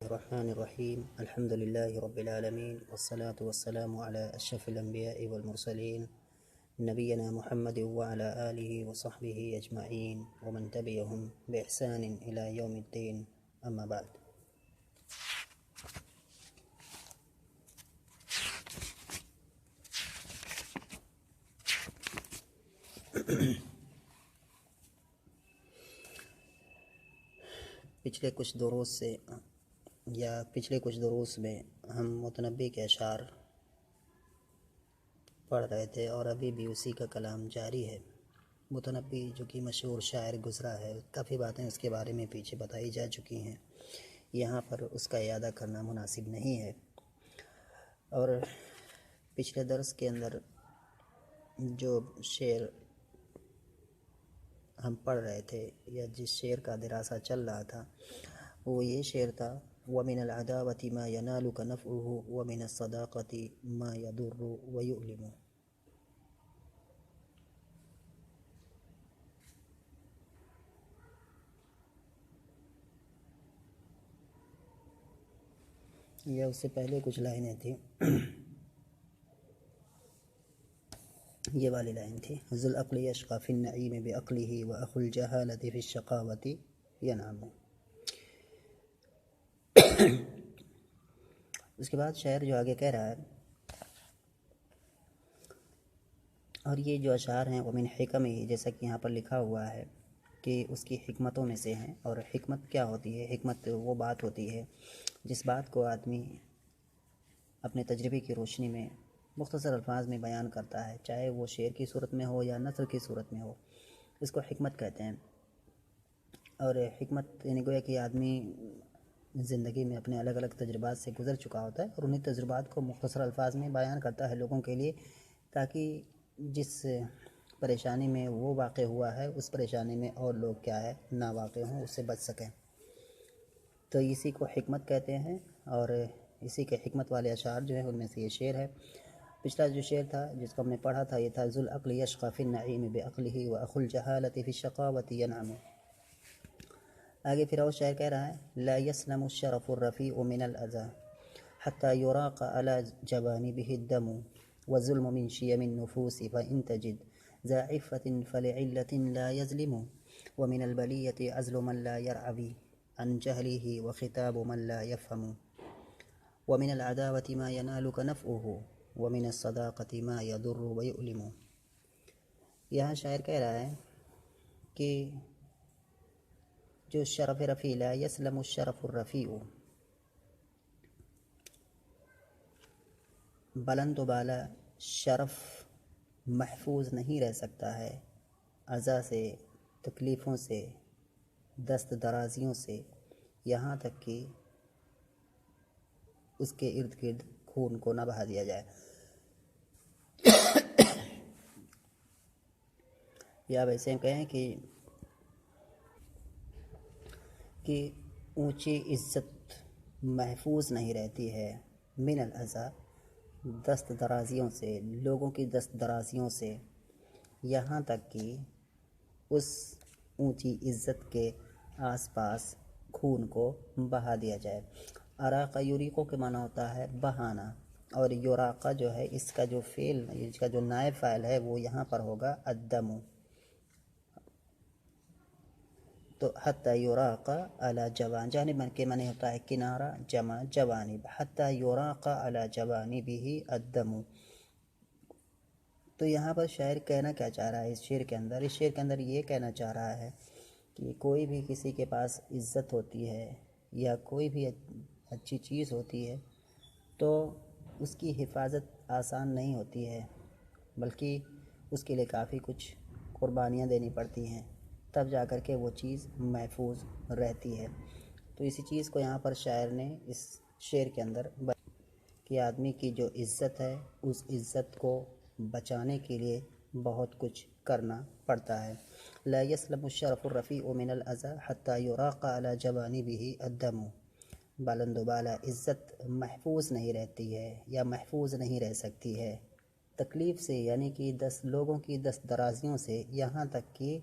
الرحمن الرحيم الحمد لله رب العالمين والصلاة والسلام على أشرف الأنبياء والمرسلين نبينا محمد وعلى آله وصحبه أجمعين ومن تبعهم بإحسان إلى يوم الدين أما بعد. پچھلے کچھ دروس میں ہم متنبی کے اشعار پڑھ رہے تھے اور ابھی بھی اسی کا کلام جاری ہے. متنبی جو کہ مشہور شاعر گزرا ہے، کافی باتیں اس کے بارے میں پیچھے بتائی جا چکی ہیں، یہاں پر اس کا اعادہ کرنا مناسب نہیں ہے. اور پچھلے درس کے اندر جو شعر ہم پڑھ رہے تھے یا جس شعر کا دراسہ چل رہا تھا وہ یہ شعر تھا: وَمِنَ الْعَدَاوَةِ مَا يَنَالُكَ نَفْعُهُ وَمِنَ الصَّدَاقَةِ مَا يَضُرُّ وَيُؤْلِمُ. یا اس سے پہلے کچھ لائنیں تھیں، یہ والی لائن تھی: ذو العقل یشقی فی النعیم بعقلہ واخو الجہالۃ فی الشقاوۃ ینعم. اس کے بعد شاعر جو آگے کہہ رہا ہے، اور یہ جو اشعار ہیں ومن حکمہ، جیسا کہ یہاں پر لکھا ہوا ہے کہ اس کی حکمتوں میں سے ہیں. اور حکمت کیا ہوتی ہے؟ حکمت وہ بات ہوتی ہے جس بات کو آدمی اپنے تجربے کی روشنی میں مختصر الفاظ میں بیان کرتا ہے، چاہے وہ شعر کی صورت میں ہو یا نثر کی صورت میں ہو، اس کو حکمت کہتے ہیں. اور حکمت یعنی گویا کہ آدمی زندگی میں اپنے الگ الگ تجربات سے گزر چکا ہوتا ہے اور انہیں تجربات کو مختصر الفاظ میں بیان کرتا ہے لوگوں کے لیے، تاکہ جس پریشانی میں وہ واقع ہوا ہے اس پریشانی میں اور لوگ کیا ہے نا واقع ہوں، اس سے بچ سکیں. تو اسی کو حکمت کہتے ہیں. اور اسی کے حکمت والے اشعار جو ہیں ان میں سے یہ شعر ہے. پچھلا جو شعر تھا جس کو ہم نے پڑھا تھا یہ تھا: ذو العقل یشقی فی النعیم بعقلہ واخو الجہالۃ فی الشقاوۃ ینعم. آگے پھر اور شاعر کہہ رہا ہے: لا یسلم الشرف الرفیع من الاذی حتی یراق علی جوانبہ الدم والظلم من شیم النفوس فإن تجد ذا عفة فلعلة لا يظلم ومن البلیة عزل من لا يرعوی عن جهله وخطاب من لا يفهم ومن العداوة ما ينالك نفعه ومن الصداقة ما يضر ويؤلم. یہاں شاعر کہہ رہا ہے کہ جو شرف رفیع، لا یسلم الشرف الرفیع، بلند و بالا شرف محفوظ نہیں رہ سکتا ہے اذی سے، تکلیفوں سے، دست درازیوں سے، یہاں تک کہ اس کے ارد گرد خون کو نہ بہا دیا جائے. یا ویسے ہم کہیں کہ اونچی عزت محفوظ نہیں رہتی ہے من الاذی، دست درازیوں سے، لوگوں کی دست درازیوں سے، یہاں تک کہ اس اونچی عزت کے آس پاس خون کو بہا دیا جائے. اراقہ یوریقو کے معنی ہوتا ہے بہانا، اور یوراقہ جو ہے اس کا جو فعل، اس کا جو نائب فاعل ہے وہ یہاں پر ہوگا الدم. تو حتی یراق علی جوان، جانب کے معنی ہوتا ہے کنارہ جمع جوانب، حتی یراق علی جوانبہ الدم. تو یہاں پر شاعر کہنا کیا چاہ رہا ہے اس شعر کے اندر؟ اس شعر کے اندر یہ کہنا چاہ رہا ہے کہ کوئی بھی کسی کے پاس عزت ہوتی ہے یا کوئی بھی اچھی چیز ہوتی ہے تو اس کی حفاظت آسان نہیں ہوتی ہے، بلکہ اس کے لیے کافی کچھ قربانیاں دینی پڑتی ہیں، تب جا کر کے وہ چیز محفوظ رہتی ہے. تو اسی چیز کو یہاں پر شاعر نے اس شعر کے اندر کہ آدمی کی جو عزت ہے اس عزت کو بچانے کے لیے بہت کچھ کرنا پڑتا ہے. لا یسلم الشرف الرفیع من الاذی حتی یراق علی جوانبہ الدم. بلند و بالا عزت محفوظ نہیں رہتی ہے یا محفوظ نہیں رہ سکتی ہے تکلیف سے، یعنی کہ لوگوں کی دست درازیوں سے، یہاں تک کہ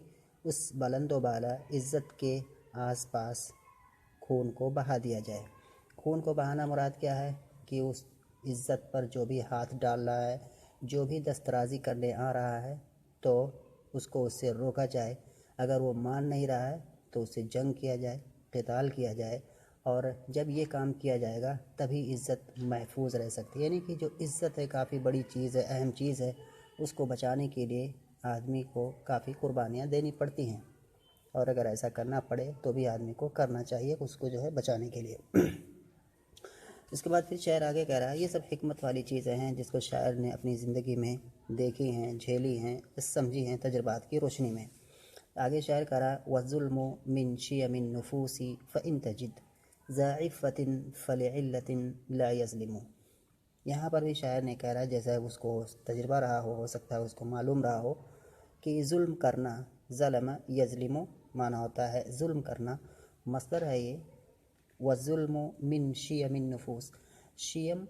اس بلند و بالا عزت کے آس پاس خون کو بہا دیا جائے. خون کو بہانا مراد کیا ہے کہ اس عزت پر جو بھی ہاتھ ڈال رہا ہے، جو بھی دسترازی کرنے آ رہا ہے تو اس کو اس سے روکا جائے، اگر وہ مان نہیں رہا ہے تو اس سے جنگ کیا جائے، قتال کیا جائے، اور جب یہ کام کیا جائے گا تبھی عزت محفوظ رہ سکتی ہے۔ یعنی کہ جو عزت ہے کافی بڑی چیز ہے، اہم چیز ہے، اس کو بچانے کے لیے آدمی کو کافی قربانیاں دینی پڑتی ہیں، اور اگر ایسا کرنا پڑے تو بھی آدمی کو کرنا چاہیے اس کو جو ہے بچانے کے لیے۔ اس کے بعد پھر شاعر آگے کہہ رہا ہے یہ سب حکمت والی چیزیں ہیں جس کو شاعر نے اپنی زندگی میں دیکھی ہیں، جھیلی ہیں، سمجھی ہیں تجربات کی روشنی میں۔ آگے شاعر کہہ رہا ہے وَالظُّلْمُ مِنْ شِيَمِ النُّفُوسِ فَإِنْ تَجِدْ ذَا عِفَّةٍ فَلِعِلَّةٍ لَا يَظْلِمُ۔ یہاں پر بھی شاعر نے کہہ رہا ہے جیسا اس کو تجربہ رہا ہو سکتا ہے اس کو معلوم رہا ہو کہ ظلم کرنا، ظلم یظلم معنی ہوتا ہے ظلم کرنا، مصدر ہے یہ، والظلم من شیم النفوس، شیم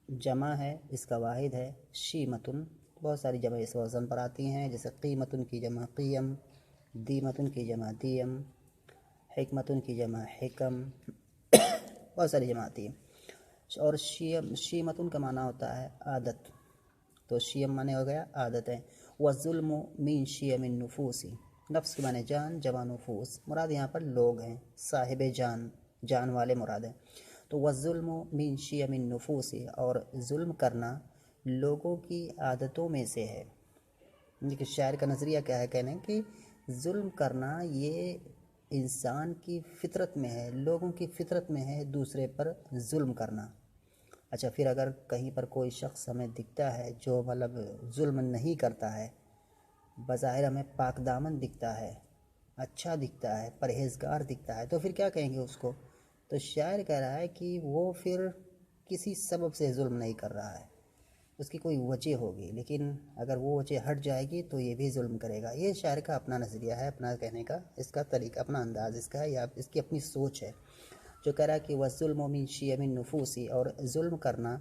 جمع ہے، اس کا واحد ہے شیمتن، بہت ساری جمع اس وزن پر آتی ہیں، جیسے قیمتن کی جمع قیم، دیمتن کی جمع دیم، حکمتن کی جمع حکم، بہت ساری جمع آتی ہیں۔ اور شیمتن کا معنی ہوتا ہے عادت، تو شیم معنی ہو گیا عادت ہے۔ والظلم من شیم النفوس، نفس کے معنی جان، جمع نفوس، مراد یہاں پر لوگ ہیں، صاحب جان، جان والے مراد ہیں۔ تو والظلم من شیم النفوس، اور ظلم کرنا لوگوں کی عادتوں میں سے ہے۔ کہ شاعر کا نظریہ کیا ہے، کہنے کہ ظلم کرنا یہ انسان کی فطرت میں ہے، لوگوں کی فطرت میں ہے دوسرے پر ظلم کرنا۔ اچھا، پھر اگر کہیں پر کوئی شخص ہمیں دکھتا ہے جو مطلب ظلم نہیں کرتا ہے، بظاہر ہمیں پاک دامن دکھتا ہے، اچھا دکھتا ہے، پرہیزگار دکھتا ہے، تو پھر کیا کہیں گے اس کو؟ تو شاعر کہہ رہا ہے کہ وہ پھر کسی سبب سے ظلم نہیں کر رہا ہے، اس کی کوئی وجہ ہوگی، لیکن اگر وہ وجہ ہٹ جائے گی تو یہ بھی ظلم کرے گا۔ یہ شاعر کا اپنا نظریہ ہے، اپنا کہنے کا اس کا طریقہ، اپنا انداز اس کا ہے، یا اس کی اپنی سوچ ہے، جو کہہ رہا ہے کہ وَالظُّلْمُ مِنْ شِيَمِ النُّفُوسِ، اور ظلم کرنا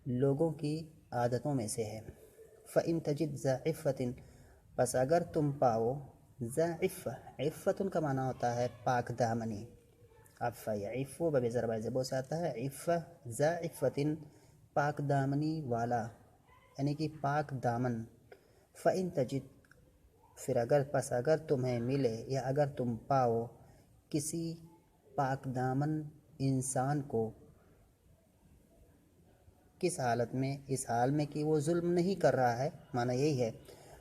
لوگوں کی عادتوں میں سے ہے۔ فَإِن تَجِدْ ذَا عِفَّةٍ، بس اگر تم پاؤ، ذا عفہ، عفتن کا معنی ہوتا ہے پاک دامنی، عفہ یا عفو بب ضربہ زبو سے آتا ہے، عفہ ذا عفتن، پاک دامنی والا، یعنی کہ پاک دامن۔ فَإِن تَجِدْ، پھر اگر تمہیں ملے یا اگر تم پاؤ کسی پاک دامن انسان کو، کس حالت میں؟ اس حال میں کہ وہ ظلم نہیں کر رہا ہے، معنی یہی ہے۔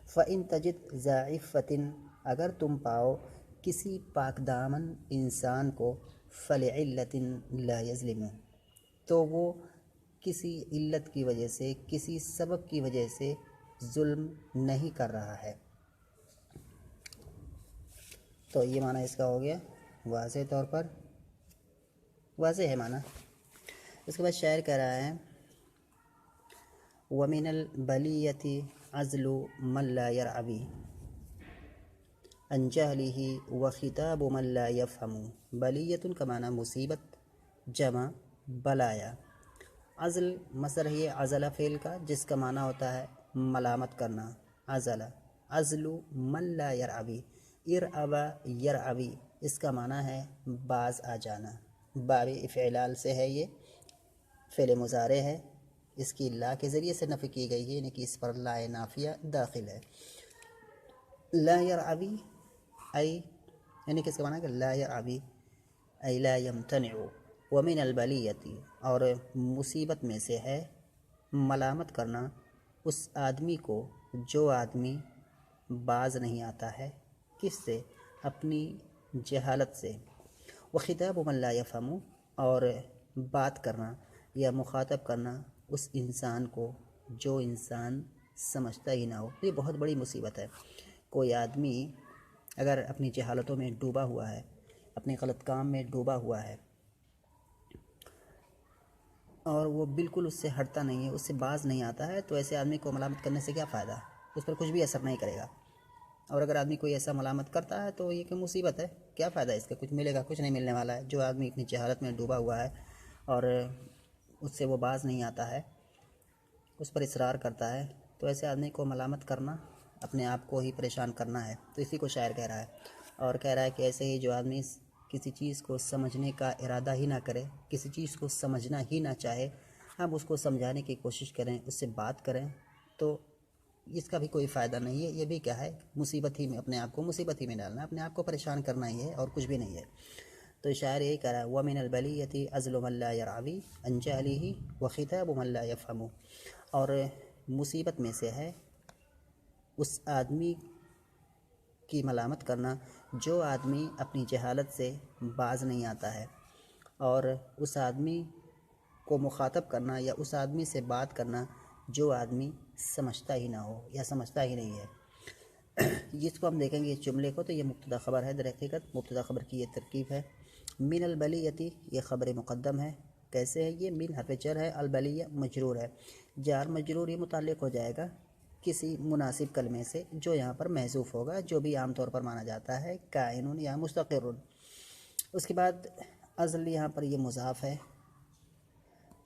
فَإِن تَجِدْ ذَا عِفَّةٍ، اگر تم پاؤ کسی پاک دامن انسان کو، فَلِعِلَّةٍ لَا يَظْلِمُ، تو وہ کسی علت کی وجہ سے، کسی سبب کی وجہ سے ظلم نہیں کر رہا ہے۔ تو یہ معنی اس کا ہو گیا واضح طور پر، واضح ہے معنی۔ اس کے بعد شاعر کہہ رہا ہے وَمِنَ الْبَلِيَّةِ عَزْلُ مَنْ لَا يَرْعَبِ عَنْ جَهْلِهِ وَخِطَابُ مَنْ لَا يَفْهَمُ۔ بلیۃ کا معنی مصیبت، جمع بلایا۔ عزل مصدر ہے عزل فعل کا، جس کا معنی ہوتا ہے ملامت کرنا، عزل، عزل من لا يرعبی، ارعبا یرعبی، اس کا معنی ہے باز آ جانا، باب افعلال سے ہے، یہ فعل مضارع ہے، اس کی لا کے ذریعے سے نفی کی گئی ہے، یعنی کہ اس پر لا نافیہ داخل ہے۔ لا یرعبی ای، یعنی کہ اس کا معنی ہے کہ لا یرعبی ای لا یمتنع، ومن البلیۃ، اور مصیبت میں سے ہے ملامت کرنا اس آدمی کو جو آدمی باز نہیں آتا ہے، کس سے؟ اپنی جہالت سے۔ وخطاب من لا یفہم، اور بات کرنا یا مخاطب کرنا اس انسان کو جو انسان سمجھتا ہی نہ ہو، یہ بہت بڑی مصیبت ہے۔ کوئی آدمی اگر اپنی جہالتوں میں ڈوبا ہوا ہے، اپنے غلط کام میں ڈوبا ہوا ہے، اور وہ بالکل اس سے ہٹتا نہیں ہے، اس سے باز نہیں آتا ہے، تو ایسے آدمی کو ملامت کرنے سے کیا فائدہ؟ اس پر کچھ بھی اثر نہیں کرے گا۔ اور اگر آدمی کوئی ایسا ملامت کرتا ہے تو یہ کہ مصیبت ہے، کیا فائدہ اس کا؟ کچھ ملے گا؟ کچھ نہیں ملنے والا ہے۔ جو آدمی اپنی جہالت میں ڈوبا ہوا ہے اور اس سے وہ باز نہیں آتا ہے، اس پر اصرار کرتا ہے، تو ایسے آدمی کو ملامت کرنا اپنے آپ کو ہی پریشان کرنا ہے۔ تو اسی کو شاعر کہہ رہا ہے، اور کہہ رہا ہے کہ ایسے ہی جو آدمی کسی چیز کو سمجھنے کا ارادہ ہی نہ کرے، کسی چیز کو سمجھنا ہی نہ چاہے، ہم اس کو سمجھانے کی کوشش کریں، اس سے بات کریں، تو اس کا بھی کوئی فائدہ نہیں ہے۔ یہ بھی کیا ہے، مصیبت ہی میں، اپنے آپ کو مصیبت ہی میں ڈالنا ہے، اپنے آپ کو پریشان کرنا ہی ہے اور کچھ بھی نہیں ہے۔ تو شاعر یہی کہہ رہا ہے وَمِنَ الْبَلِيَّةِ أَزْلُ مَنْ لَا يَرْعَوِي عَنْ جَهْلِهِ وَخِتَابُ مَنْ لَا يَفْهَمُ، اور مصیبت میں سے ہے اس آدمی کی ملامت کرنا جو آدمی اپنی جہالت سے باز نہیں آتا ہے، اور اس آدمی کو مخاطب کرنا یا اس آدمی سے بات کرنا جو آدمی سمجھتا ہی نہ ہو یا سمجھتا ہی نہیں ہے۔ جس کو ہم دیکھیں گے اس جملے کو، تو یہ مبتدا خبر ہے، در حقیقت مبتدا خبر کی یہ ترکیب ہے۔ من البلیتی یہ خبر مقدم ہے۔ کیسے ہے یہ؟ من حرف جر ہے، البلیہ مجرور ہے، جار مجرور یہ متعلق ہو جائے گا کسی مناسب کلمے سے جو یہاں پر محذوف ہوگا، جو بھی عام طور پر مانا جاتا ہے کائن یا مستقر۔ اس کے بعد ازل یہاں پر یہ مضاف ہے،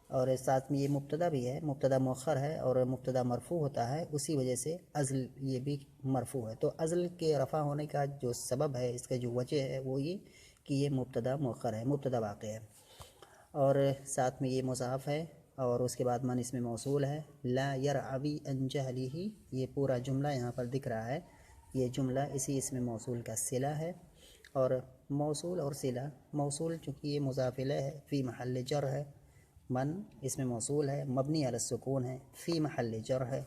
اور ساتھ میں یہ مبتدا بھی ہے، مبتدا مؤخر ہے اور مبتدا مرفوع ہوتا ہے، اسی وجہ سے ازل یہ بھی مرفوع ہے۔ تو ازل کے رفع ہونے کا جو سبب ہے، اس کا جو وجہ ہے وہ یہ کہ یہ مبتدا مؤخر ہے، مبتدا واقع ہے، اور ساتھ میں یہ مضاف ہے، اور اس کے بعد من اسم موصول ہے، لا یرعوی عن جہلہ، یہ پورا جملہ یہاں پر دکھ رہا ہے، یہ جملہ اسی اسم موصول کا صلہ ہے، اور موصول اور صلہ، موصول چونکہ یہ مضاف الیہ ہے، فی محل جر ہے، من اس میں موصول ہے، مبنی علی السکون ہے، فی محل جر ہے،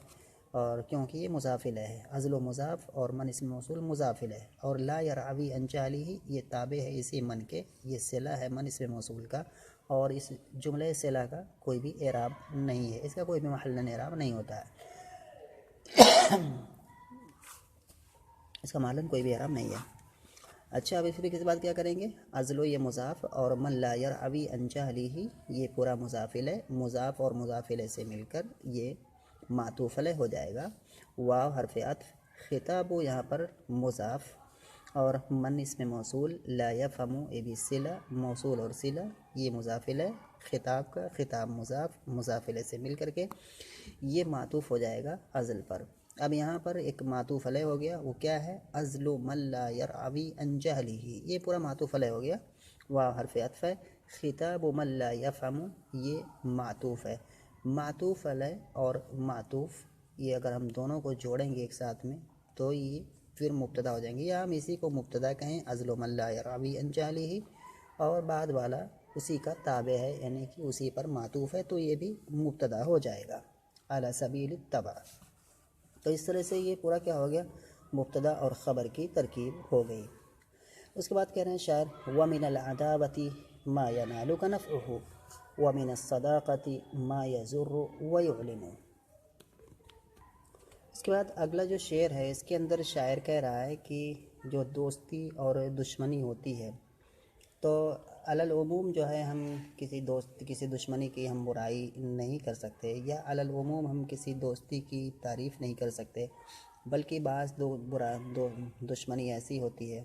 اور کیونکہ یہ مضاف الیہ ہے، ازل و مضاف اور من اس میں موصول مضاف الیہ، اور لا یرعوی عن جہلہ یہ تابع ہے اسی من کے، یہ صلہ ہے من اس میں موصول کا، اور اس جملے صلہ کا کوئی بھی اعراب نہیں ہے، اس کا کوئی بھی محل اعراب نہیں ہوتا ہے، اس کا محل کوئی بھی اعراب نہیں ہے۔ اچھا، اب اس طریقے سے بات کیا کریں گے، ازلو یہ مضاف، اور من لا یرعوی عن جہلہ یہ پورا مضاف الیہ، مضاف اور مضاف الیہ سے مل کر یہ معطوف علیہ ہو جائے گا، واو حرف عطف، خطاب یہاں پر مضاف، اور من اس میں موصول، لا یفہم یہ بھی صلہ، موصول اور صلہ یہ مضاف الیہ، خطاب کا خطاب مضاف الیہ سے مل کر کے یہ معطوف ہو جائے گا ازل پر۔ اب یہاں پر ایک معطوف علیہ ہو گیا، وہ کیا ہے؟ ازل من لا یرعوی عن جہلہ، یہ پورا معطوف علیہ ہو گیا، واو حرف عطف ہے، خطاب من لا یفہم یہ معطوف ہے، معطوف علیہ اور معطوف یہ اگر ہم دونوں کو جوڑیں گے ایک ساتھ میں تو یہ پھر مبتدا ہو جائیں گے، یا ہم اسی کو مبتدا کہیں، ازل من لا یرعوی عن جہلہ، اور بعد والا اسی کا تابع ہے یعنی کہ اسی پر معطوف ہے، تو یہ بھی مبتدا ہو جائے گا علی سبیل التبع۔ تو اس طرح سے یہ پورا کیا ہو گیا، مبتدا اور خبر کی ترکیب ہو گئی۔ اس کے بعد کہہ رہے ہیں شاعر وَمِنَ الْعَدَاوَةِ مَا يَنَالُكَ نَفْعُهُ وَمِنَ الصَّدَاقَةِ مَا يَضُرُّ وَيُعْلِنُ۔ اس کے بعد اگلا جو شعر ہے اس کے اندر شاعر کہہ رہا ہے کہ جو دوستی اور دشمنی ہوتی ہے، تو علی العموم جو ہے ہم کسی دشمنی کی ہم برائی نہیں کر سکتے، یا علی العموم ہم کسی دوستی کی تعریف نہیں کر سکتے، بلکہ بعض دشمنی ایسی ہوتی ہے،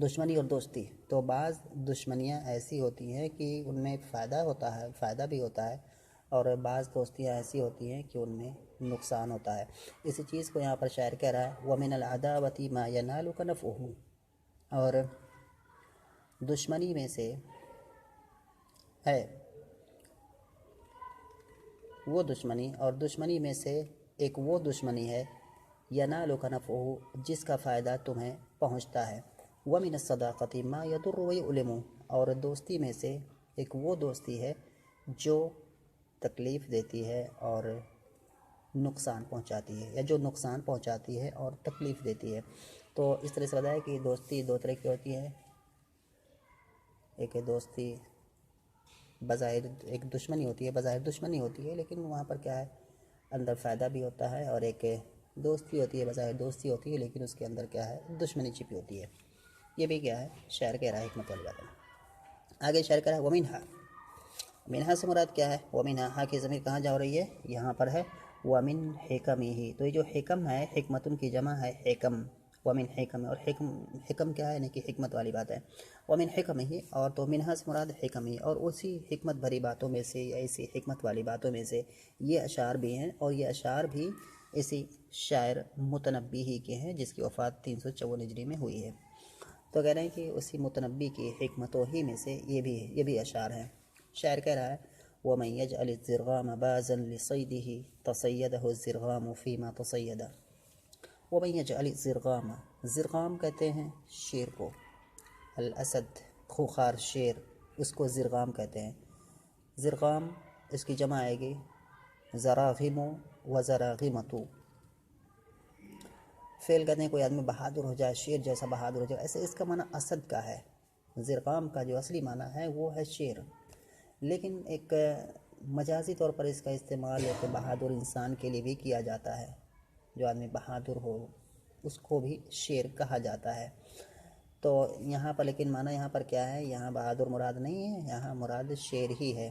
دشمنی اور دوستی، تو بعض دشمنیاں ایسی ہوتی ہیں کہ ان میں فائدہ بھی ہوتا ہے، اور بعض دوستیاں ایسی ہوتی ہیں کہ ان میں نقصان ہوتا ہے۔ اسی چیز کو یہاں پر شاعر کہہ رہا ہے وَمِنَ الْعَدَاوَةِ مَا يَنَالُكَ نَفْعُهُ، اور دشمنی میں سے ہے وہ دشمنی، اور دشمنی میں سے ایک وہ دشمنی ہے ینالک نفعہ جس کا فائدہ تمہیں پہنچتا ہے، وَمِنَ الصَّدَاقَةِ مَا يَضُرُّ وَيُؤْلِمُ، اور دوستی میں سے ایک وہ دوستی ہے جو تکلیف دیتی ہے اور نقصان پہنچاتی ہے، یا جو نقصان پہنچاتی ہے اور تکلیف دیتی ہے۔ تو اس طرح سے بتایا کہ دوستی دو طرح کی ہوتی ہے، ایک دوستی بظاہر ایک دشمنی ہوتی ہے، بظاہر دشمنی ہوتی ہے لیکن وہاں پر کیا ہے اندر فائدہ بھی ہوتا ہے، اور ایک دوستی ہوتی ہے بظاہر دوستی ہوتی ہے لیکن اس کے اندر کیا ہے دشمنی چھپی ہوتی ہے۔ یہ بھی کیا ہے شاعر کہہ رہا ہے حکمت والی بات ہے۔ آگے شاعر کہہ رہا ہے ومنہا، منہا سے مراد کیا ہے؟ ومنہا، ہاں کی ضمیر کہاں جا رہی ہے؟ یہاں پر ہے ومن حکمہ، تو یہ جو حکم ہے حکمتن کی جمع ہے حکم، ومن حکم، اور حکم کیا ہے یعنی کہ حکمت والی بات ہے، ومن حکمہ، اور تو منہا سے مراد حکمہ، اور اسی حکمت بھری باتوں میں سے یا اسی حکمت والی باتوں میں سے یہ اشعار بھی ہیں، اور یہ اشعار بھی اسی شاعر متنبی ہی کے ہیں جس کی وفات 354 ہجری میں ہوئی ہے۔ تو کہہ رہے ہیں کہ اسی متنبی کی حکمتوں ہی میں سے یہ بھی اشعار ہیں۔ شاعر کہہ رہا ہے وَمَن يَجْعَلِ الزِّرْغَامَ بَازًا لِصَيْدِهِ تَصَيَّدَهُ الزِّرْغَامُ فِيمَا تَصَيَّدَ۔ وَمَن يَجْعَلِ الزِّرْغَامَ، زرغام کہتے ہیں شیر کو، الاسد خوخار شیر، اس کو زرغام کہتے ہیں۔ زرغام اس کی جمع آئے گی زراغم و زراغمتو۔ فعل کہتے ہیں کوئی آدمی بہادر ہو جائے، شیر جیسا بہادر ہو جائے، ایسے اس کا معنی اسد کا ہے۔ زرغام کا جو اصلی معنی ہے وہ ہے شیر، لیکن ایک مجازی طور پر اس کا استعمال ایک بہادر انسان کے لیے بھی کیا جاتا ہے۔ جو آدمی بہادر ہو اس کو بھی شیر کہا جاتا ہے۔ تو یہاں پر لیکن معنی یہاں پر کیا ہے، یہاں بہادر مراد نہیں ہے، یہاں مراد شیر ہی ہے۔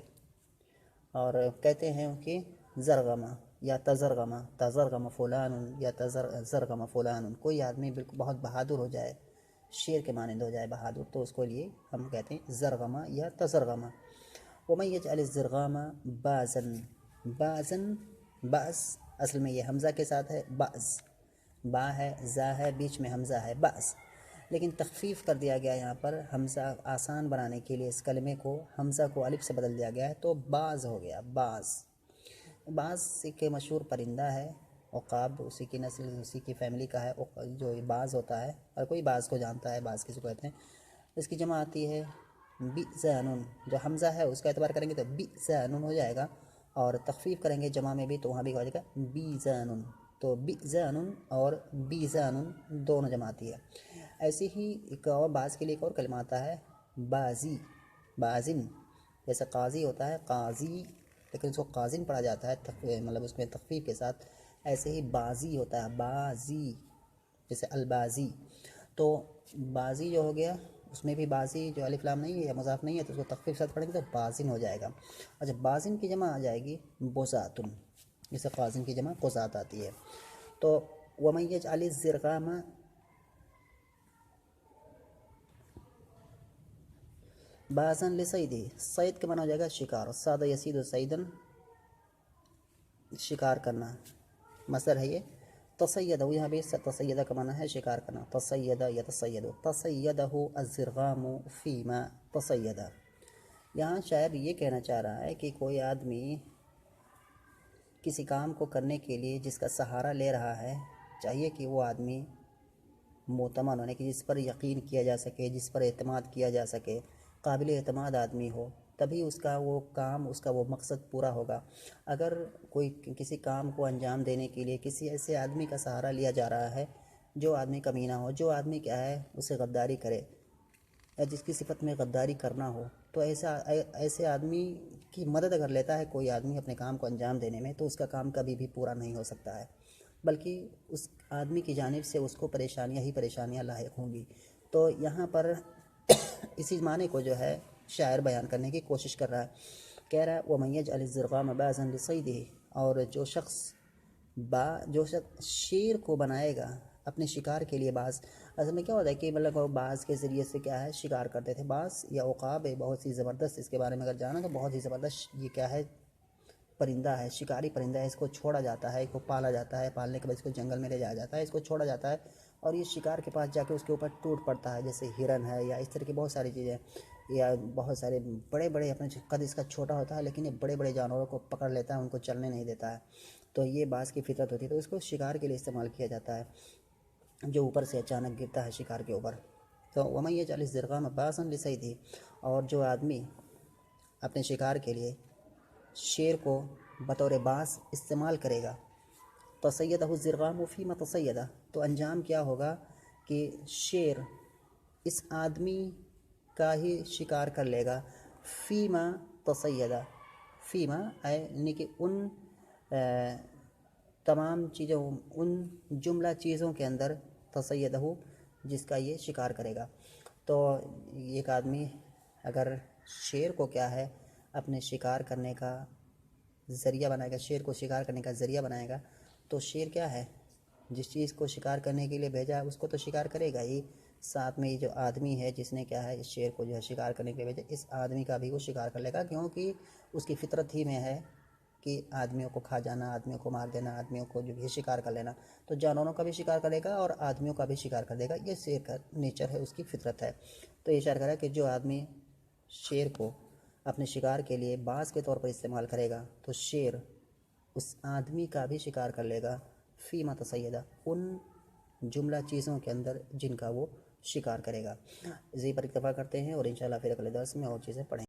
اور کہتے ہیں کہ زرغمہ یا تزرغم فلان یا زرغم فلان، کوئی آدمی بالکل بہت بہادر ہو جائے، شیر کے مانند ہو جائے بہادر، تو اس کو لیے ہم کہتے ہیں زرغمہ یا تزرغمہ۔ وَمَن يَجْعَلِ الزِّرْغَامَ بَازًا، باز اصل میں یہ حمزہ کے ساتھ ہے، باز، با ہے، زا ہے، بیچ میں حمزہ ہے، باز، لیکن تخفیف کر دیا گیا یہاں پر حمزہ آسان بنانے کے لیے، اس کلمے کو حمزہ کو الف سے بدل دیا گیا ہے تو باز ہو گیا، باز۔ باز ایک مشہور پرندہ ہے، عقاب اسی کی نسل اسی کی فیملی کا ہے، جو باز ہوتا ہے، اور کوئی باز کو جانتا ہے، باز کسی کو کہتے ہیں۔ اس کی جمع آتی ہے بِزَانٌ، جو حمزہ ہے اس کا اعتبار کریں گے تو بِزَانٌ ہو جائے گا، اور تخفیف کریں گے جمع میں بھی تو وہاں بھی ہو جائے گا بیزان، تو بِزَانٌ اور بیزان دونوں جمع آتی ہے۔ ایسی ہی ایک اور باز کے لیے ایک اور کلمہ آتا ہے بازی، بازن، جیسے قاضی ہوتا ہے قاضی، لیکن اس کو قازن پڑھا جاتا ہے مطلب اس میں تخفیف کے ساتھ، ایسے ہی بازی ہوتا ہے بازی، جیسے البازی۔ تو بازی جو ہو گیا اس میں بھی بازی جو الف لام نہیں ہے یا مضاف نہیں ہے تو اس کو تخفیف ساتھ پڑھیں گے تو بازن ہو جائے گا۔ اچھا بازن کی جمع آ جائے گی بزاتن، جیسے قازن کی جمع قزات آتی ہے۔ تو وَمَن يَجْعَلِ الزِّرْغَامَ بازن لصیدی، صید کے معنی ہو جائے گا شکار، صاد یصید صیدن، شکار کرنا، مصدر ہے یہ۔ تصید، یہاں بھی تصیدہ کا معنی ہے شکار کرنا، تصید یتصید، تصیدہ الزرغام فیما تصیدہ۔ یہاں شاعر یہ کہنا چاہ رہا ہے کہ کوئی آدمی کسی کام کو کرنے کے لیے جس کا سہارا لے رہا ہے، چاہیے کہ وہ آدمی معتمد ہونے کی، جس پر یقین کیا جا سکے، جس پر اعتماد کیا جا سکے، قابل اعتماد آدمی ہو، تبھی اس کا وہ کام، اس کا وہ مقصد پورا ہوگا۔ اگر کوئی کسی کام کو انجام دینے کے لیے کسی ایسے آدمی کا سہارا لیا جا رہا ہے جو آدمی کمینہ ہو، جو آدمی کیا ہے اسے غداری کرے یا جس کی صفت میں غداری کرنا ہو، تو ایسے آدمی کی مدد اگر لیتا ہے کوئی آدمی اپنے کام کو انجام دینے میں، تو اس کا کام کبھی بھی پورا نہیں ہو سکتا ہے، بلکہ اس آدمی کی جانب سے اس کو پریشانیاں ہی پریشانیاں لاحق ہوں گی۔ تو یہاں پر اسی معنی کو جو ہے شاعر بیان کرنے کی کوشش کر رہا ہے، کہہ رہا ہے وَمَن يَجْعَلِ الزِّرْغَامَ بَازًا لِصَيْدِهِ، اور جو شخص شیر کو بنائے گا اپنے شکار کے لیے، باز اصل میں کیا ہوتا ہے کہ مطلب وہ باز کے ذریعے سے کیا ہے شکار کرتے تھے، باز یا عقاب ہے بہت ہی زبردست، اس کے بارے میں اگر جانا تو بہت ہی زبردست یہ کیا ہے پرندہ ہے، شکاری پرندہ ہے، اس کو چھوڑا جاتا ہے، اس کو پالا جاتا ہے، پالنے کے بعد اس کو جنگل میں لے جایا جاتا ہے، اس کو چھوڑا جاتا ہے اور یہ شکار کے پاس جا کے اس کے اوپر ٹوٹ پڑتا ہے، جیسے ہرن ہے یا اس طرح کی بہت ساری چیزیں، یا بہت سارے بڑے بڑے، اپنے قد اس کا چھوٹا ہوتا ہے لیکن یہ بڑے بڑے جانوروں کو پکڑ لیتا ہے، ان کو چلنے نہیں دیتا ہے، تو یہ باز کی فطرت ہوتی ہے، تو اس کو شکار کے لیے استعمال کیا جاتا ہے، جو اوپر سے اچانک گرتا ہے شکار کے اوپر۔ تو وَمَن يَجْعَلِ الزِّرْغَامَ بَازًا لِصَيْدِهِ، اور جو آدمی اپنے شکار کے لیے شیر کو بطور باز استعمال کرے گا، تصیدہ الزرغام فیما تصیدہ، تو انجام کیا ہوگا کہ شیر اس آدمی کا ہی شکار کر لے گا، فیما تصیدہ، فیما یعنی کہ ان تمام چیزوں، ان جملہ چیزوں کے اندر، تصیدہ جس کا یہ شکار کرے گا۔ تو ایک آدمی اگر شیر کو کیا ہے اپنے شکار کرنے کا ذریعہ بنائے گا، شیر کو شکار کرنے کا ذریعہ بنائے گا، تو شیر کیا ہے جس چیز کو شکار کرنے کے لیے بھیجا ہے اس کو تو شکار کرے گا ہی، ساتھ میں یہ جو آدمی ہے جس نے کیا ہے اس شیر کو جو ہے شکار کرنے کے لیے بھیجا، اس آدمی کا بھی وہ شکار کر لے گا، کیونکہ اس کی فطرت ہی میں ہے کہ آدمیوں کو کھا جانا، آدمیوں کو مار دینا، آدمیوں کو جو بھی شکار کر لینا، تو جانوروں کا بھی شکار کرے گا اور آدمیوں کا بھی شکار کر دے گا. یہ شیر کا نیچر ہے، اس کی فطرت ہے. تو یہ شاعر کہہ رہا ہے کہ جو آدمی شیر کو اپنے شکار کے لیے باز کے طور پر استعمال کرے گا تو شیر اس آدمی کا بھی شکار کر لے گا فیما تصیدہ، ان جملہ چیزوں کے اندر جن کا وہ شکار کرے گا. اسی پر اکتفا کرتے ہیں اور انشاءاللہ پھر اگلے درس میں اور چیزیں پڑھیں.